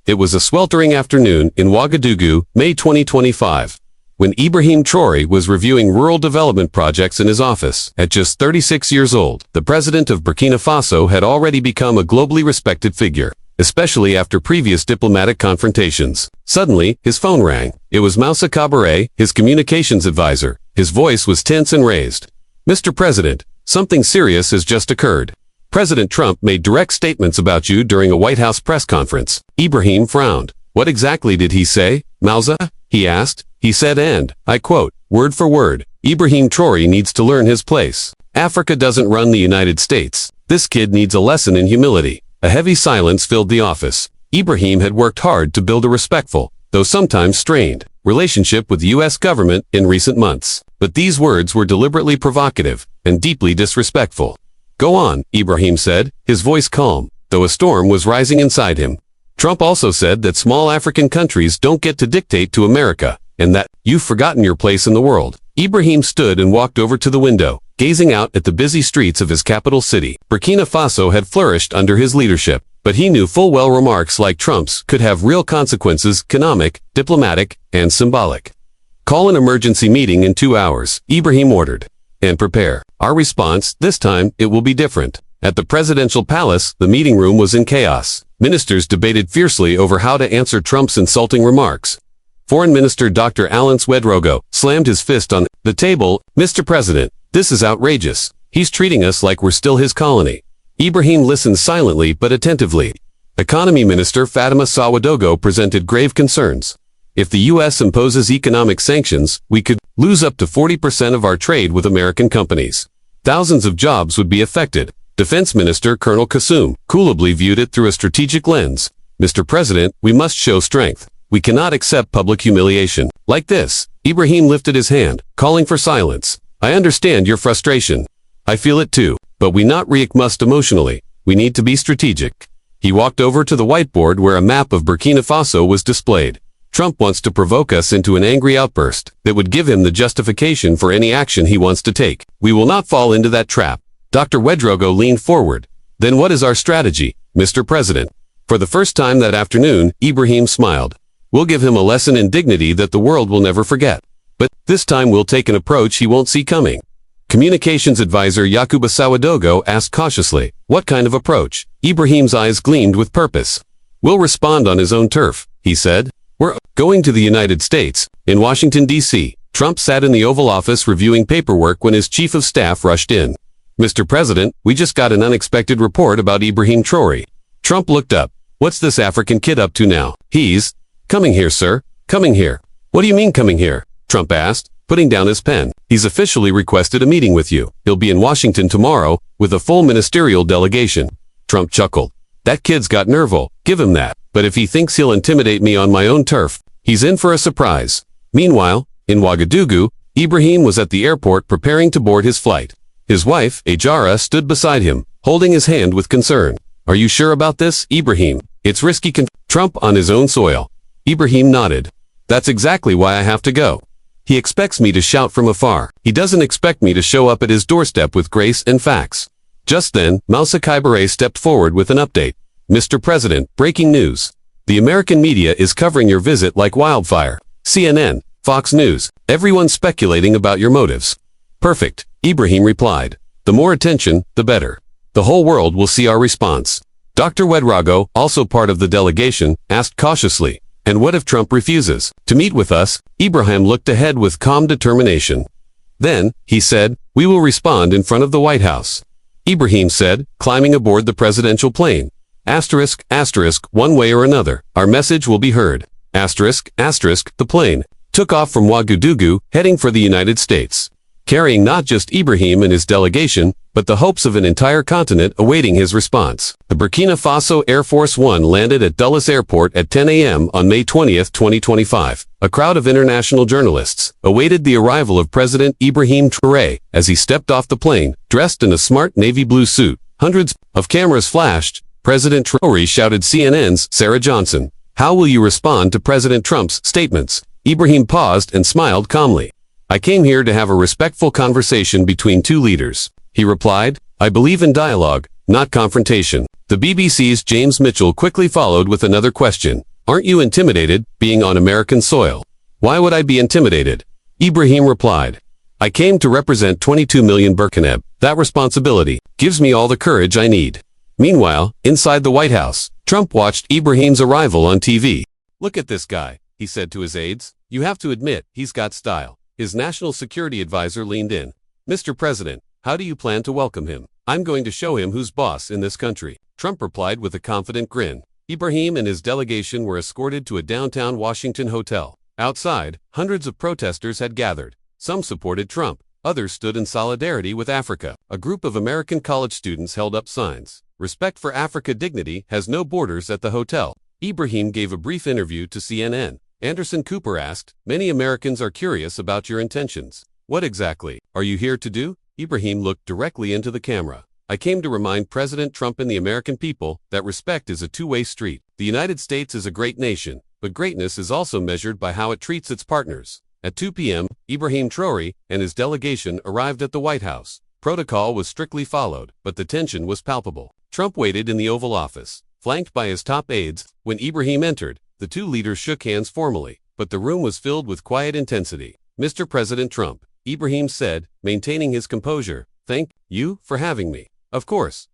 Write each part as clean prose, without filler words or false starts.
It was a sweltering afternoon in Ouagadougou, May 2025, when Ibrahim Traoré was reviewing rural development projects in his office. At just 36 years old, the president of Burkina Faso had already become a globally respected figure, especially after previous diplomatic confrontations. Suddenly, his phone rang. It was Moussa Cabaret, his communications advisor. His voice was tense and raised. "Mr. President, something serious has just occurred. President Trump made direct statements about you during a White House press conference." Ibrahim frowned. "What exactly did he say, Moussa?" he asked. "He said, and I quote, word for word, Ibrahim Traoré needs to learn his place. Africa doesn't run the United States. This kid needs a lesson in humility." A heavy silence filled the office. Ibrahim had worked hard to build a respectful, though sometimes strained, relationship with the U.S. government in recent months. But these words were deliberately provocative and deeply disrespectful. "Go on," Ibrahim said, his voice calm, though a storm was rising inside him. "Trump also said that small African countries don't get to dictate to America, and that you've forgotten your place in the world." Ibrahim stood and walked over to the window, gazing out at the busy streets of his capital city. Burkina Faso had flourished under his leadership, but he knew full well remarks like Trump's could have real consequences: economic, diplomatic, and symbolic. "Call an emergency meeting in 2 hours," Ibrahim ordered. "And prepare. Our response, this time, it will be different." At the presidential palace, the meeting room was in chaos. Ministers debated fiercely over how to answer Trump's insulting remarks. Foreign Minister Dr. Alance Ouedraogo slammed his fist on the table. "Mr. President, this is outrageous. He's treating us like we're still his colony." Ibrahim listened silently but attentively. Economy Minister Fatima Sawadogo presented grave concerns. "If the U.S. imposes economic sanctions, we could lose up to 40% of our trade with American companies. Thousands of jobs would be affected." Defense Minister Colonel Kassoum coolly viewed it through a strategic lens. "Mr. President, we must show strength. We cannot accept public humiliation like this." Ibrahim lifted his hand, calling for silence. "I understand your frustration. I feel it too, but we not react must emotionally. We need to be strategic." He walked over to the whiteboard where a map of Burkina Faso was displayed. "Trump wants to provoke us into an angry outburst that would give him the justification for any action he wants to take. We will not fall into that trap." Dr. Ouedraogo leaned forward. "Then what is our strategy, Mr. President?" For the first time that afternoon, Ibrahim smiled. "We'll give him a lesson in dignity that the world will never forget. But this time we'll take an approach he won't see coming." Communications advisor Yakuba Sawadogo asked cautiously, "What kind of approach?" Ibrahim's eyes gleamed with purpose. "We'll respond on his own turf," he said. "We're going to the United States." In Washington, D.C., Trump sat in the Oval Office reviewing paperwork when his chief of staff rushed in. "Mr. President, we just got an unexpected report about Ibrahim Traoré." Trump looked up. "What's this African kid up to now?" "He's coming here, sir. Coming here." "What do you mean coming here?" Trump asked, putting down his pen. "He's officially requested a meeting with you. He'll be in Washington tomorrow with a full ministerial delegation." Trump chuckled. "That kid's got nerve. Give him that. But if he thinks he'll intimidate me on my own turf, he's in for a surprise." Meanwhile, in Ouagadougou, Ibrahim was at the airport preparing to board his flight. His wife, Ajara, stood beside him, holding his hand with concern. "Are you sure about this, Ibrahim? It's risky Trump on his own soil." Ibrahim nodded. "That's exactly why I have to go. He expects me to shout from afar. He doesn't expect me to show up at his doorstep with grace and facts." Just then, Moussa Cabaret stepped forward with an update. "Mr. President, breaking news. The American media is covering your visit like wildfire. CNN, Fox News, everyone's speculating about your motives." "Perfect," Ibrahim replied. "The more attention, the better. The whole world will see our response." Dr. Ouedraogo, also part of the delegation, asked cautiously, "And what if Trump refuses to meet with us?" Ibrahim looked ahead with calm determination. "Then," he said, "we will respond in front of the White House." Ibrahim said, climbing aboard the presidential plane. Asterisk, asterisk, one way or another, our message will be heard. Asterisk, asterisk, the plane took off from Ouagadougou, heading for the United States, carrying not just Ibrahim and his delegation, but the hopes of an entire continent awaiting his response. The Burkina Faso Air Force One landed at Dulles Airport at 10 a.m. on May 20, 2025. A crowd of international journalists awaited the arrival of President Ibrahim Traoré as he stepped off the plane, dressed in a smart navy blue suit. Hundreds of cameras flashed. President Traoré shouted CNN's Sarah Johnson. "How will you respond to President Trump's statements?" Ibrahim paused and smiled calmly. "I came here to have a respectful conversation between two leaders," he replied. "I believe in dialogue, not confrontation." The BBC's James Mitchell quickly followed with another question. Aren't you intimidated, being on American soil? Why would I be intimidated? Ibrahim replied. I came to represent 22 million Birkeneb. That responsibility gives me all the courage I need. Meanwhile, inside the White House, Trump watched Ibrahim's arrival on TV. Look at this guy, he said to his aides. You have to admit, he's got style. His national security advisor leaned in. Mr. President, how do you plan to welcome him? I'm going to show him who's boss in this country. Trump replied with a confident grin. Ibrahim and his delegation were escorted to a downtown Washington hotel. Outside, hundreds of protesters had gathered. Some supported Trump. Others stood in solidarity with Africa. A group of American college students held up signs. Respect for Africa dignity has no borders at the hotel. Ibrahim gave a brief interview to CNN. Anderson Cooper asked, many Americans are curious about your intentions. What exactly are you here to do? Ibrahim looked directly into the camera. I came to remind President Trump and the American people that respect is a two-way street. The United States is a great nation, but greatness is also measured by how it treats its partners. At 2 p.m., Ibrahim Traoré and his delegation arrived at the White House. Protocol was strictly followed, but the tension was palpable. Trump waited in the Oval Office, flanked by his top aides. When Ibrahim entered, the two leaders shook hands formally, but the room was filled with quiet intensity. Mr. President Trump, Ibrahim said, maintaining his composure, thank you for having me. Of course,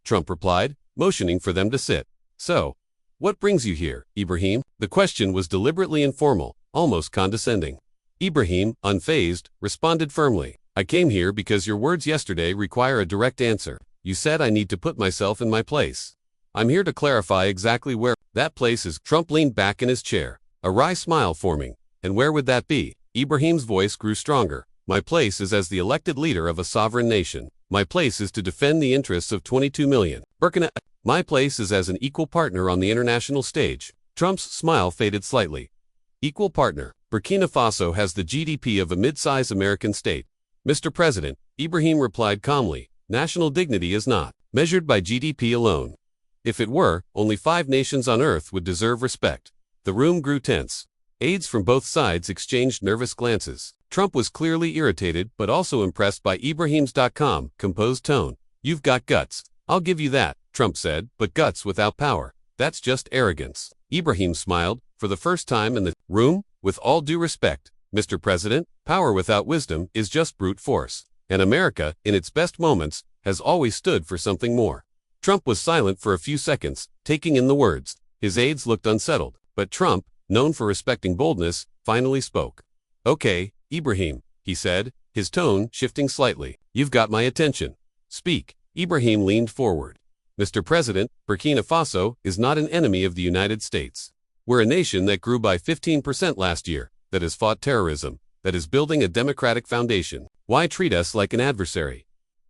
Trump replied, motioning for them to sit. So, what brings you here, Ibrahim? The question was deliberately informal, almost condescending. Ibrahim, unfazed, responded firmly. I came here because your words yesterday require a direct answer. You said I need to put myself in my place. I'm here to clarify exactly where that place is. Trump leaned back in his chair, a wry smile forming. And where would that be? Ibrahim's voice grew stronger. My place is as the elected leader of a sovereign nation. My place is to defend the interests of 22 million. My place is as an equal partner on the international stage. Trump's smile faded slightly. Equal partner. Burkina Faso has the GDP of a mid-sized American state. Mr. President, Ibrahim replied calmly, national dignity is not measured by GDP alone. If it were, only 5 nations on earth would deserve respect. The room grew tense. Aides from both sides exchanged nervous glances. Trump was clearly irritated but also impressed by Ibrahim's composed tone. You've got guts. I'll give you that, Trump said, but guts without power. That's just arrogance. Ibrahim smiled, for the first time in the room, with all due respect. Mr. President, power without wisdom is just brute force. And America, in its best moments, has always stood for something more. Trump was silent for a few seconds, taking in the words. His aides looked unsettled, but Trump, known for respecting boldness, finally spoke. Okay, Ibrahim, he said, his tone shifting slightly. You've got my attention. Speak. Ibrahim leaned forward. Mr. President, Burkina Faso is not an enemy of the United States. We're a nation that grew by 15% last year, that has fought terrorism, that is building a democratic foundation. Why treat us like an adversary?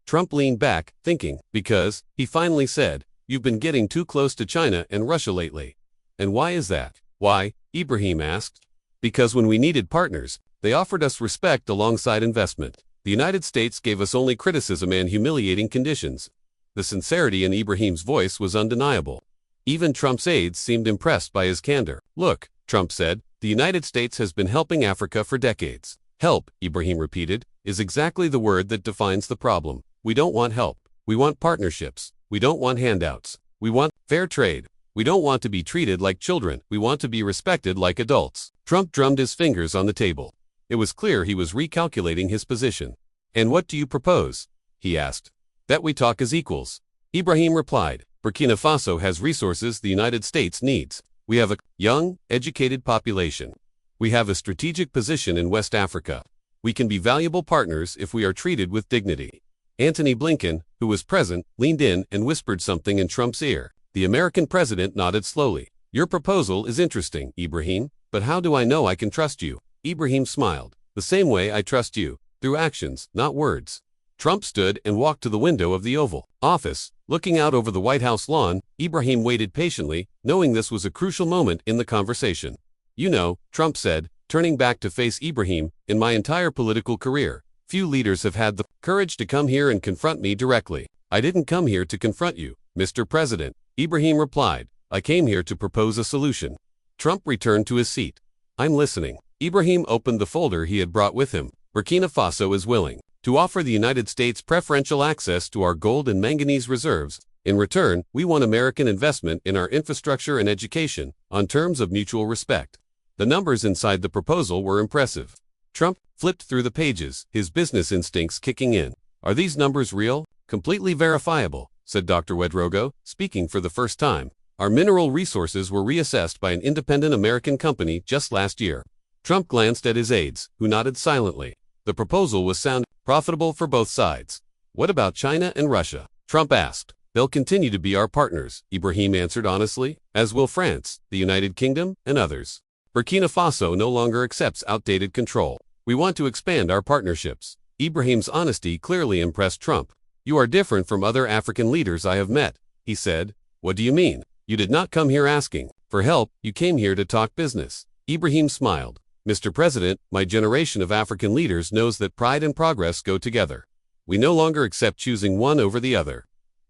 Trump leaned back, thinking, because, he finally said, you've been getting too close to China and Russia lately. And why is that? Why? Ibrahim asked. Because when we needed partners, they offered us respect alongside investment. The United States gave us only criticism and humiliating conditions. The sincerity in Ibrahim's voice was undeniable. Even Trump's aides seemed impressed by his candor. Look, Trump said, the United States has been helping Africa for decades. Help, Ibrahim repeated, is exactly the word that defines the problem. We don't want help. We want partnerships. We don't want handouts. We want fair trade. We don't want to be treated like children. We want to be respected like adults. Trump drummed his fingers on the table. It was clear he was recalculating his position. And what do you propose? He asked. That we talk as equals. Ibrahim replied. Burkina Faso has resources the United States needs. We have a young, educated population. We have a strategic position in West Africa. We can be valuable partners if we are treated with dignity. Antony Blinken, who was present, leaned in and whispered something in Trump's ear. The American president nodded slowly. Your proposal is interesting, Ibrahim, but how do I know I can trust you? Ibrahim smiled. The same way I trust you, through actions, not words. Trump stood and walked to the window of the Oval Office. Looking out over the White House lawn, Ibrahim waited patiently, knowing this was a crucial moment in the conversation. You know, Trump said, turning back to face Ibrahim, in my entire political career, few leaders have had the courage to come here and confront me directly. I didn't come here to confront you, Mr. President. Ibrahim replied, I came here to propose a solution. Trump returned to his seat. I'm listening. Ibrahim opened the folder he had brought with him. Burkina Faso is willing to offer the United States preferential access to our gold and manganese reserves, In return, we want American investment in our infrastructure and education, on terms of mutual respect. The numbers inside the proposal were impressive. Trump flipped through the pages, his business instincts kicking in. Are these numbers real? Completely verifiable, said Dr. Wedrogo, speaking for the first time. Our mineral resources were reassessed by an independent American company just last year. Trump glanced at his aides, who nodded silently. The proposal was sound, profitable for both sides. What about China and Russia? Trump asked. They'll continue to be our partners, Ibrahim answered honestly, as will France, the United Kingdom, and others. Burkina Faso no longer accepts outdated control. We want to expand our partnerships. Ibrahim's honesty clearly impressed Trump. You are different from other African leaders I have met, he said. What do you mean? You did not come here asking for help, you came here to talk business. Ibrahim smiled. Mr. President, my generation of African leaders knows that pride and progress go together. We no longer accept choosing one over the other.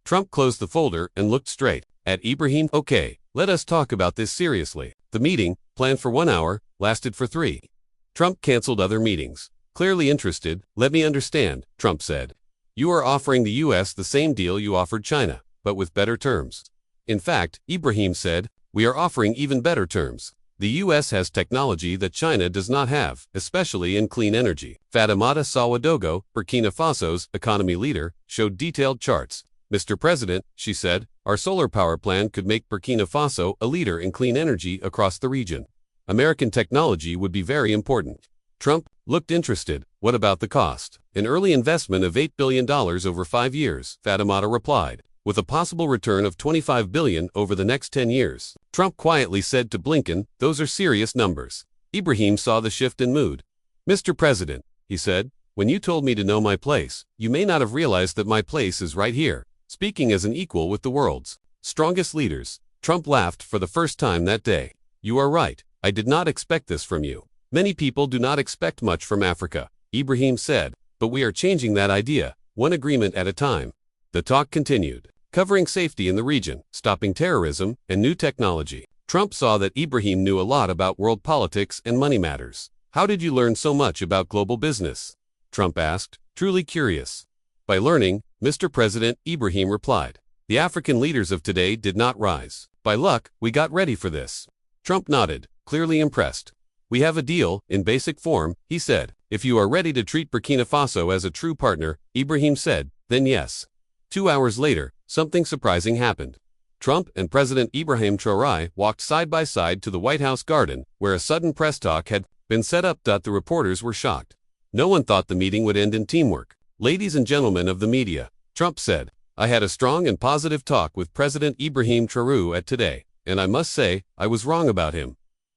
Trump closed the folder and looked straight at Ibrahim. Okay, let us talk about this seriously. The meeting, planned for 1 hour, lasted for 3. Trump canceled other meetings. Clearly interested, let me understand, Trump said. You are offering the U.S. the same deal you offered China, but with better terms. In fact, Ibrahim said, we are offering even better terms. The U.S. has technology that China does not have, especially in clean energy. Fatoumata Sawadogo, Burkina Faso's economy leader, showed detailed charts. Mr. President, she said, our solar power plan could make Burkina Faso a leader in clean energy across the region. American technology would be very important. Trump looked interested. What about the cost? An early investment of $8 billion over 5 years, Fatoumata replied, with a possible return of $25 billion over the next 10 years. Trump quietly said to Blinken, those are serious numbers. Ibrahim saw the shift in mood. Mr. President, he said, when you told me to know my place, you may not have realized that my place is right here, speaking as an equal with the world's strongest leaders. Trump laughed for the first time that day. You are right, I did not expect this from you. Many people do not expect much from Africa, Ibrahim said, but we are changing that idea, one agreement at a time. The talk continued, covering safety in the region, stopping terrorism, and new technology. Trump saw that Ibrahim knew a lot about world politics and money matters. How did you learn so much about global business? Trump asked, truly curious. By learning, Mr. President, Ibrahim replied. The African leaders of today did not rise. By luck, we got ready for this. Trump nodded, clearly impressed. We have a deal, in basic form, he said. If you are ready to treat Burkina Faso as a true partner, Ibrahim said, then yes. 2 hours later, something surprising happened. Trump and President Ibrahim Traoré walked side by side to the White House garden, where a sudden press talk had been set up. The reporters were shocked. No one thought the meeting would end in teamwork. Ladies and gentlemen of the media, Trump said, I had a strong and positive talk with President Ibrahim Traoré today, and I must say, I was wrong about him.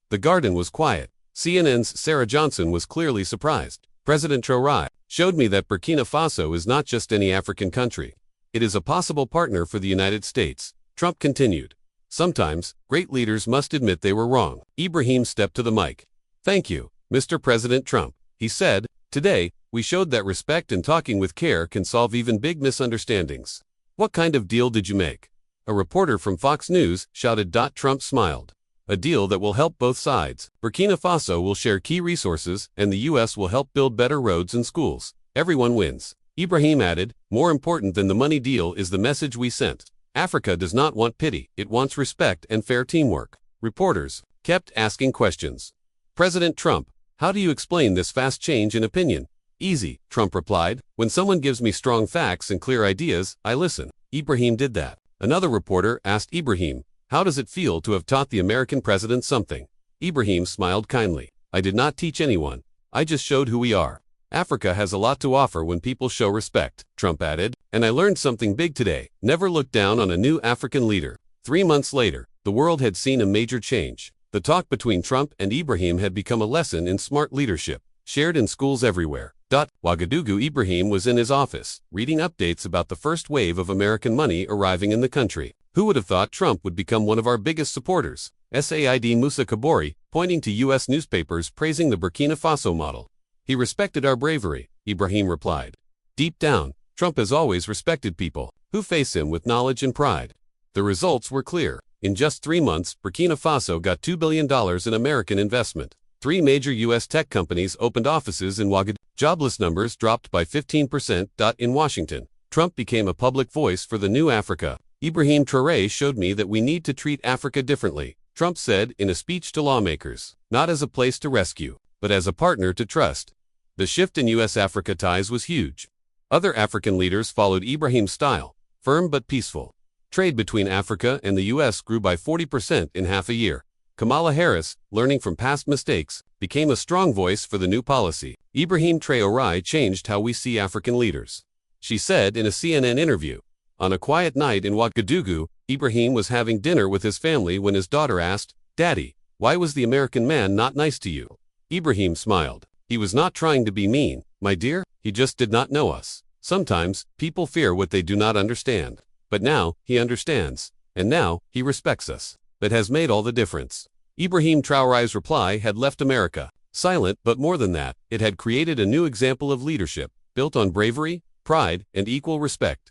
The garden was quiet. CNN's Sarah Johnson was clearly surprised. President Traoré showed me that Burkina Faso is not just any African country. It is a possible partner for the United States. Trump continued. Sometimes, great leaders must admit they were wrong. Ibrahim stepped to the mic. Thank you, Mr. President Trump. He said, today, we showed that respect and talking with care can solve even big misunderstandings. What kind of deal did you make? A reporter from Fox News shouted. Trump smiled. A deal that will help both sides. Burkina Faso will share key resources, and the U.S. will help build better roads and schools. Everyone wins. Ibrahim added, more important than the money deal is the message we sent. Africa does not want pity, it wants respect and fair teamwork. Reporters kept asking questions. President Trump, how do you explain this fast change in opinion? Easy, Trump replied. When someone gives me strong facts and clear ideas, I listen. Ibrahim did that. Another reporter asked Ibrahim, how does it feel to have taught the American president something? Ibrahim smiled kindly. I did not teach anyone. I just showed who we are. Africa has a lot to offer when people show respect, Trump added. And I learned something big today. Never look down on a new African leader. 3 months later, the world had seen a major change. The talk between Trump and Ibrahim had become a lesson in smart leadership, shared in schools everywhere. Ouagadougou. Ibrahim was in his office, reading updates about the first wave of American money arriving in the country. Who would have thought Trump would become one of our biggest supporters? Said Musa Kabori, pointing to U.S. newspapers praising the Burkina Faso model. He respected our bravery, Ibrahim replied. Deep down, Trump has always respected people who face him with knowledge and pride. The results were clear. In just 3 months, Burkina Faso got $2 billion in American investment. 3 major U.S. tech companies opened offices in Ouagadougou. Jobless numbers dropped by 15%. In Washington, Trump became a public voice for the new Africa. Ibrahim Traoré showed me that we need to treat Africa differently, Trump said in a speech to lawmakers, not as a place to rescue, but as a partner to trust. The shift in U.S.-Africa ties was huge. Other African leaders followed Ibrahim's style, firm but peaceful. Trade between Africa and the U.S. grew by 40% in half a year. Kamala Harris, learning from past mistakes, became a strong voice for the new policy. Ibrahim Traoré changed how we see African leaders. She said in a CNN interview, on a quiet night in Ouagadougou, Ibrahim was having dinner with his family when his daughter asked, "Daddy, why was the American man not nice to you?" Ibrahim smiled. "He was not trying to be mean, my dear, he just did not know us. Sometimes, people fear what they do not understand. But now, he understands. And now, he respects us. That has made all the difference." Ibrahim Traoré's reply had left America silent, but more than that, it had created a new example of leadership, built on bravery, pride, and equal respect.